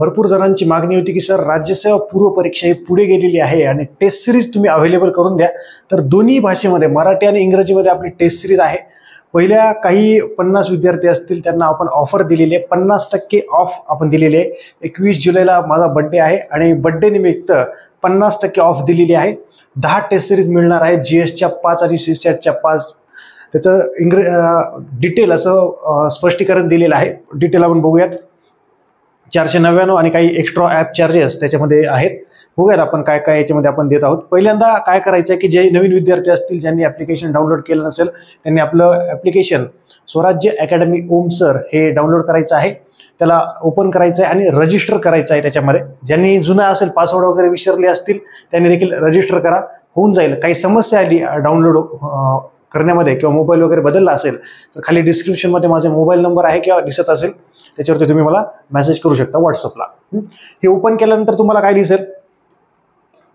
भरपूर जणांची मागणी होती की सर राज्यसेवा पूर्व परीक्षा ही पुढे गेलेली आहे आणि टेस्ट सिरीज तुम्ही अवेलेबल करून द्या. तर दोन्ही भाषेमध्ये मराठी आणि इंग्रजीमध्ये आपली टेस्ट सिरीज आहे. पहिल्या काही 50 विद्यार्थी असतील त्यांना आपण ऑफर दिलेली आहे, 50% ऑफ आपण दिलेली आहे. 21 जुलैला माझा बड्डे आहे आणि बड्डे निमित्त 50% ऑफ दिलेली आहे. 10 टेस्ट सिरीज मिळणार आहे, GSच्या 5 आणि CSATच्या 5. त्याचं डिटेल असं स्पष्टीकरण दिलेलं आहे. डिटेल आपण बघूयात. 499 आणि काही एक्स्ट्रा ॲप चार्जेस त्याच्यामध्ये आहेत. बघूयात आपण काय काय याच्यामध्ये आपण देत आहोत. पहिल्यांदा काय करायचं आहे की जे नवीन विद्यार्थी असतील ज्यांनी ॲप्लिकेशन डाउनलोड केलं नसेल त्यांनी आपलं ॲप्लिकेशन स्वराज्य अकॅडमी ओम सर हे डाउनलोड करायचं आहे. त्याला ओपन करायचं आहे आणि रजिस्टर करायचं आहे. त्याच्यामध्ये ज्यांनी जुना असेल पासवर्ड वगैरे विसरले असतील त्यांनी देखील रजिस्टर करा, होऊन जाईल. काही समस्या आली डाउनलोड करण्यामध्ये किंवा मोबाईल वगैरे बदलला असेल तर खाली डिस्क्रिप्शनमध्ये माझा मोबाईल नंबर आहे किंवा दिसत असेल त्याच्यावरती तुम्ही मला मेसेज करू शकता व्हॉट्सअपला. हे ओपन केल्यानंतर तुम्हाला काय दिसेल,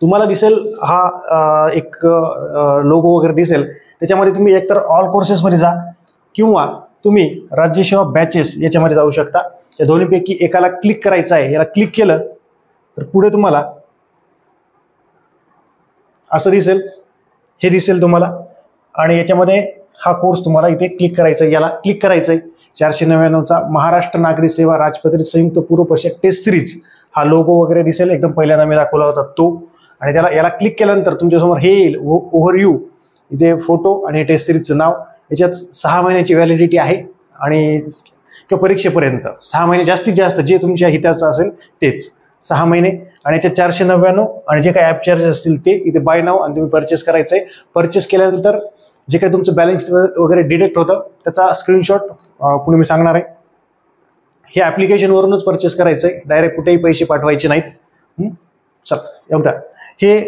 तुम्हाला दिसेल हा एक लोगो वगैरे दिसेल. त्याच्यामध्ये तुम्ही एकतर ऑल कोर्सेसमध्ये जा किंवा तुम्ही राज्यसेवा बॅचेस याच्यामध्ये जाऊ शकता. या दोन्हीपैकी एकाला क्लिक करायचं आहे. याला क्लिक केलं तर पुढे तुम्हाला असं दिसेल, हे दिसेल तुम्हाला आणि याच्यामध्ये हा कोर्स तुम्हाला इथे क्लिक करायचा आहे. याला क्लिक करायचं आहे. 499चा महाराष्ट्र नागरी सेवा राजपत्रित संयुक्त पूर्व परीक्षा टेस्ट सिरीज हा लोगो वगैरे दिसेल, एकदम पहिल्यांदा मी दाखवला होता तो. आणि याला क्लिक केल्यानंतर तुमच्यासमोर हे येईल ओव्हरव्ह्यू. इथे फोटो आणि टेस्ट सिरीजचं नाव. याच्यात 6 महिन्याची व्हॅलिडिटी आहे आणि किंवा परीक्षेपर्यंत 6 महिने जास्तीत जास्त जे तुमच्या हिताचं असेल तेच 6 महिने. आणि याच्यात 499 आणि जे काही ॲप चार्जेस असतील ते इथे बाय नाव आणि तुम्ही परचेस करायचं आहे. परचेस केल्यानंतर जे काही तुमचं बॅलन्स वगैरे डिडक्ट होतं त्याचा स्क्रीनशॉट पुढे मी सांगणार आहे. हे ॲप्लिकेशनवरूनच परचेस करायचं आहे, डायरेक्ट कुठेही पैसे पाठवायचे नाहीत. चला एवढा. हे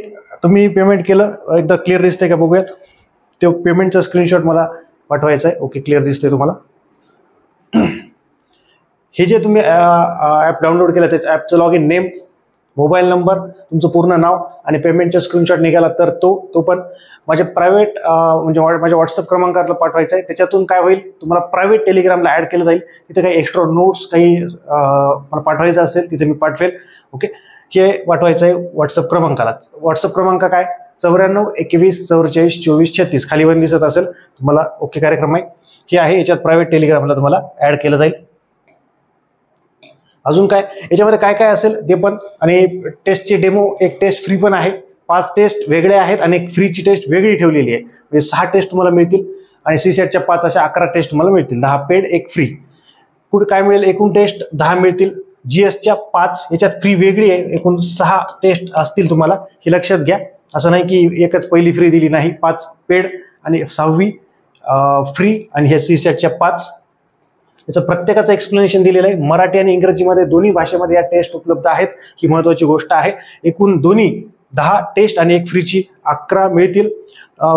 तुम्ही पेमेंट केलं, एकदा क्लिअर दिसतंय का बघूयात. ते पेमेंटचा स्क्रीनशॉट मला पाठवायचा आहे. ओके, क्लिअर दिसतंय तुम्हाला. हे जे तुम्ही ॲप डाउनलोड केलं त्याचं ॲपचं log in name, mobile number, तुमचं पूर्ण नाव आणि पेमेंटचा स्क्रीनशॉट निघाला तर तो पण माझ्या प्रायव्हेट म्हणजे माझ्या व्हॉट्सअप क्रमांकाला पाठवायचा आहे. त्याच्यातून काय होईल, तुम्हाला प्रायव्हेट टेलिग्रामला ॲड केलं जाईल. तिथे काही एक्स्ट्रा नोट्स काही मला पाठवायचं असेल तिथे मी पाठवेल. ओके, हे पाठवायचं आहे व्हॉट्सअप क्रमांकाला. व्हॉट्सअप क्रमांक काय 94 21 44 24 36 खाली वन दिसत असेल तुम्हाला. ओके, कार्यक्रम आहे हे आहे. याच्यात प्रायव्हेट टेलिग्रामला तुम्हाला ॲड केलं जाईल. अजून काय याच्यामध्ये काय काय असेल ते पण. आणि टेस्टची डेमो, एक टेस्ट फ्री पण आहे. 5 टेस्ट वेगळे आहेत आणि एक फ्रीची टेस्ट वेगळी ठेवलेली आहे. म्हणजे 6 टेस्ट तुम्हाला मिळतील आणि CSATच्या 5 अशा 11 टेस्ट तुम्हाला मिळतील. 10 पेड, एक फ्री. पुढे काय मिळेल, एकूण टेस्ट 10 मिळतील. GSच्या 5 याच्यात फ्री वेगळी आहे. एकूण 6 टेस्ट असतील तुम्हाला, हे लक्षात घ्या. असं नाही की एकच पहिली फ्री दिली, नाही. 5 पेड आणि 6वी फ्री आणि हे CSATच्या 5. याचं प्रत्येकाचं एक्सप्लेनेशन दिलेलं आहे. मराठी आणि इंग्रजीमध्ये दोन्ही भाषेमध्ये या टेस्ट उपलब्ध आहेत, ही महत्त्वाची गोष्ट आहे. एकूण दोन्ही 10 टेस्ट आणि एक फ्रीची 11 मिळतील.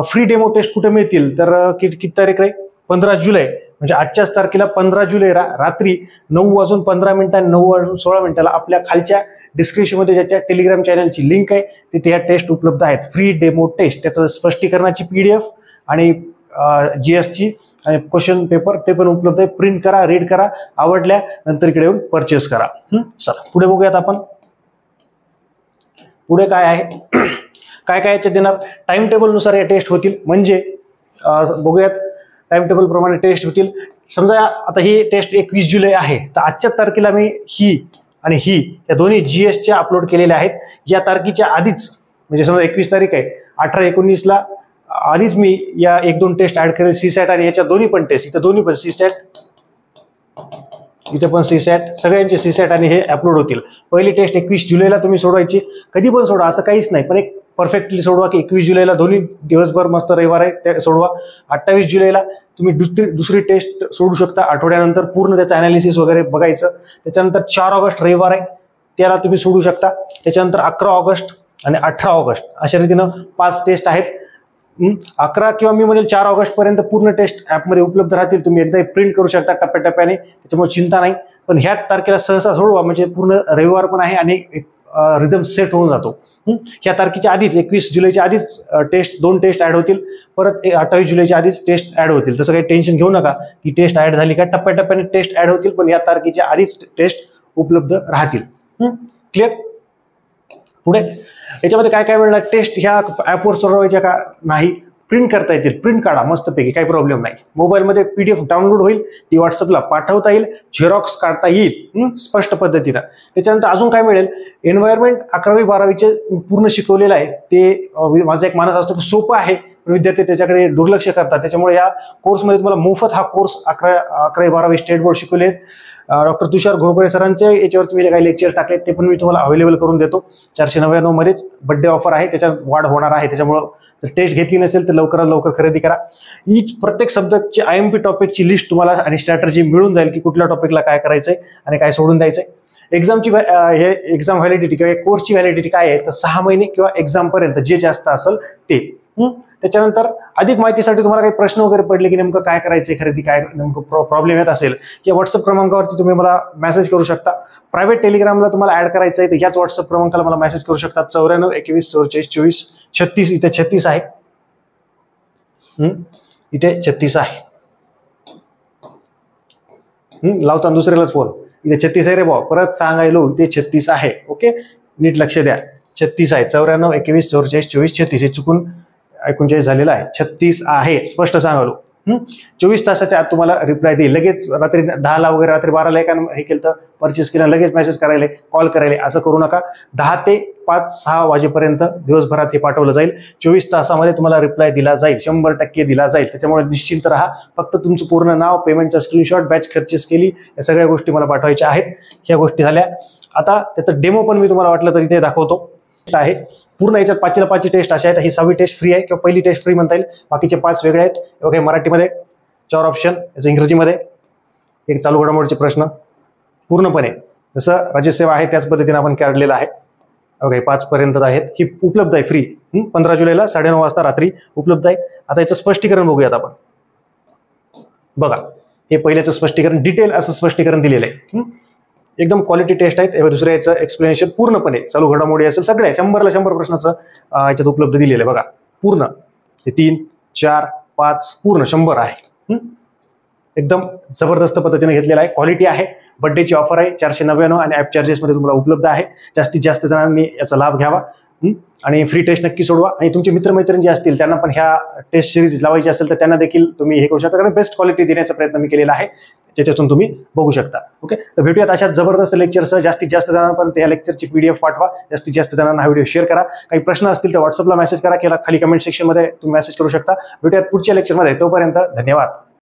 फ्री डेमो टेस्ट कुठे मिळतील तर किती तारीख आहे, 15 जुलै म्हणजे आजच्याच तारखेला 15 जुलै रात्री 9:15 आणि 9:16 आपल्या खालच्या डिस्क्रिप्शनमध्ये ज्याच्या टेलिग्राम चॅनलची लिंक आहे तिथे या टेस्ट उपलब्ध आहेत. फ्री डेमो टेस्ट, त्याचं स्पष्टीकरणाची PDF आणि GSची आणि क्वेश्चन पेपर ते पण उपलब्ध आहे. प्रिंट करा, रीड करा, आवडल्या नंतर इकडे येऊन परचेस करा. चला पुढे बघूयात आपण. पुढे काय आहे, काय काय याच्यात देणार. टाइम टेबलनुसार या टेस्ट होतील. म्हणजे बघूयात, टाइम टेबल प्रमाणे टेस्ट होतील. समजा आता ही टेस्ट 21 जुलै आहे तर आजच्या तारखेला मी ही आणि ही या दोन्ही GSच्या अपलोड केलेल्या आहेत. या तारखेच्या आधीच म्हणजे समजा 21 तारीख आहे, 18-19ला आधीच मी या 1-2 टेस्ट ऍड करेल. CSAT आणि याच्या दोन्ही पण टेस्ट, इथं दोन्ही पण CSAT, इथे पण CSAT, सगळ्यांचे CSAT आणि हे अपलोड होतील. पहिली टेस्ट 21 जुलैला तुम्ही सोडवायची. कधी पण सोडवा असं काहीच नाही, पण एक परफेक्टली सोडवा की 21 जुलैला दोन्ही दिवसभर मस्त रविवार आहे ते सोडवा. 28 जुलैला तुम्ही दुसरी टेस्ट सोडू शकता. आठवड्यानंतर पूर्ण त्याचं अनालिसिस वगैरे बघायचं. त्याच्यानंतर 4 ऑगस्ट रविवार आहे त्याला तुम्ही सोडू शकता. त्याच्यानंतर 11 ऑगस्ट आणि 18 ऑगस्ट अशा रीतीनं 5 टेस्ट आहेत. 11 किंवा मी म्हणेल 4 ऑगस्ट पर्यंत पूर्ण टेस्ट ॲपमध्ये उपलब्ध राहतील. तुम्ही एकदा प्रिंट करू शकता टप्प्याटप्प्याने, त्याच्यामुळे चिंता नाही. पण ह्या तारखेला सहसा सोडवा म्हणजे पूर्ण रविवार पण आहे आणि रिदम सेट होऊन जातो. ह्या तारखेच्या आधीच 21 जुलैच्या आधीच टेस्ट 2 टेस्ट ॲड होतील. परत 28 जुलैच्या आधीच टेस्ट ॲड होतील. तसं काही टेन्शन घेऊ नका की टेस्ट ॲड झाली का, टप्प्याटप्प्याने टेस्ट ॲड होतील पण या तारखेच्या आधीच टेस्ट उपलब्ध राहतील. क्लिअर? पुढे याच्यामध्ये काय काय मिळणार? टेस्ट ह्या ॲपवर सोडवायच्या का नाही, प्रिंट करता येतील, प्रिंट काढा मस्तपैकी, काही प्रॉब्लेम नाही. मोबाईलमध्ये PDF डाउनलोड होईल, ती व्हॉट्सअपला पाठवता येईल, झेरॉक्स काढता येईल स्पष्ट पद्धतीनं. त्याच्यानंतर अजून काय मिळेल? एन्व्हायरमेंट 11वी-12वीचे पूर्ण शिकवलेलं आहे. ते माझा एक मानस असतो की सोपं आहे, विद्यार्थी त्याच्याकडे दुर्लक्ष करतात. त्याच्यामुळे या कोर्समध्ये तुम्हाला मोफत हा कोर्स 11वी-12वी स्टेट बोर्ड शिकवले. डॉक्टर तुषार घोरपडे सरांचे याच्यावरती मी काही लेक्चर टाकले, ते पण मी तुम्हाला अवेलेबल करून देतो. 499 मध्येच बड्डे ऑफर आहे, त्याच्यात वाढ होणार आहे. त्याच्यामुळं जर टेस्ट घेतली नसेल तर लवकरात लवकर खरेदी करा. प्रत्येक सब्जेक्टची IMP टॉपिकची लिस्ट तुम्हाला आणि स्ट्रॅटर्जी मिळून जाईल की कुठल्या टॉपिकला काय करायचंय आणि काय सोडून द्यायचंय. एक्झामची हे एक्झाम व्हॅलिडिटी किंवा कोर्सची व्हॅलिडिटी काय आहे तर 6 महिने किंवा एक्झाम पर्यंत जे जास्त असेल ते. त्याच्यानंतर अधिक माहितीसाठी तुम्हाला काही प्रश्न वगैरे पडले की नेमकं काय करायचंय, खरेदी काय नेमकं प्रॉब्लेम येत असेल, या व्हॉट्सअप क्रमांकावरती तुम्ही मला मेसेज करू शकता. प्रायव्हेट टेलिग्रामला तुम्हाला ऍड करायचं आहे तर याच व्हॉट्सअप क्रमांकाला मला मेसेज करू शकता. 94 21 44 24 36. इथे 36 आहे, इथे 36 आहे. लावता दुसऱ्यालाच फोन, इथे 36 आहे रे भाऊ, परत सांगायलो इथे 36 आहे. ओके, नीट लक्ष द्या, 36 आहे. 94 21 44 24 36. हे चुकून 39 झालेला आहे, 36 आहे, स्पष्ट सांगालो. 24 तासाच्या आत तुम्हाला रिप्लाय देईल. लगेच रात्री 10ला वगैरे रात्री 12ला एका हे केलं तर परचेस केलं लगेच मेसेज करायला, कॉल करायला, असं करू नका. 10 ते 5-6 वाजेपर्यंत दिवसभरात हे पाठवलं जाईल. 24 तासामध्ये तुम्हाला रिप्लाय दिला जाईल, 100% दिला जाईल. त्याच्यामुळे निश्चिंत राहा. फक्त तुमचं पूर्ण नाव, पेमेंटचा स्क्रीनशॉट, बॅच खर्चेस केली, या सगळ्या गोष्टी मला पाठवायच्या आहेत. ह्या गोष्टी झाल्या. आता त्याचं डेमो पण मी तुम्हाला वाटलं तरी ते दाखवतो. आहे पूर्ण याच्यात 5ला 5ची टेस्ट अशा आहेत. ही 6वी टेस्ट फ्री आहे किंवा पहिली टेस्ट फ्री म्हणता येईल. बाकीचे 5 वेगळे आहेत. ओके, मराठीमध्ये 4 ऑप्शन, याचं इंग्रजीमध्ये एक चालू घडामोडीचे प्रश्न पूर्णपणे जसं राज्यसेवा आहे त्याच पद्धतीने आपण काढलेलं आहे. ओके, 5 पर्यंत आहेत. ही उपलब्ध आहे फ्री. 15 जुलैला 9:30 वाजता रात्री उपलब्ध आहे. आता याचं स्पष्टीकरण बघूयात आपण. बघा, हे पहिल्याचं स्पष्टीकरण डिटेल असं स्पष्टीकरण दिलेलं आहे. एकदम क्वालिटी टेस्ट आहेत. दुसऱ्या याचं एक्सप्लेनेशन पूर्णपणे चालू घडामोडी असेल सगळे 100ला 100 प्रश्नाचं याच्यात उपलब्ध दिलेलं आहे. बघा पूर्ण हे 3, 4, 5 पूर्ण 100 आहे. एकदम जबरदस्त पद्धतीने घेतलेला आहे. क्वालिटी आहे. बड्डेची ऑफर आहे 499 आणि ॲप चार्जेसमध्ये तुम्हाला उपलब्ध आहे. जास्तीत जास्त जणांनी याचा लाभ घ्यावा आणि फ्री टेस्ट नक्की सोडवा. आणि तुमचे मित्रमैत्रिणी जे असतील त्यांना पण ह्या टेस्ट सिरीज लावायची असेल तर त्यांना देखील तुम्ही हे करू शकता, कारण बेस्ट क्वालिटी देण्याचा प्रयत्न मी केलेला आहे, ज्याच्यातून तुम्ही बघू शकता. ओके, तर भेटूयात अशा जबरदस्त लेक्चरसह. जास्तीत जास्त जणांपर्यंत या लेक्चरची PDF पाठवा. जास्तीत जास्त जणांना हा व्हिडिओ शेअर करा. काही प्रश्न असतील तर व्हॉट्सअपला मेसेज करा किंवा खाली कमेंट सेक्शनमध्ये तुम्ही मेसेज करू शकता. भेटूयात पुढच्या लेक्चरमध्ये. तोपर्यंत धन्यवाद.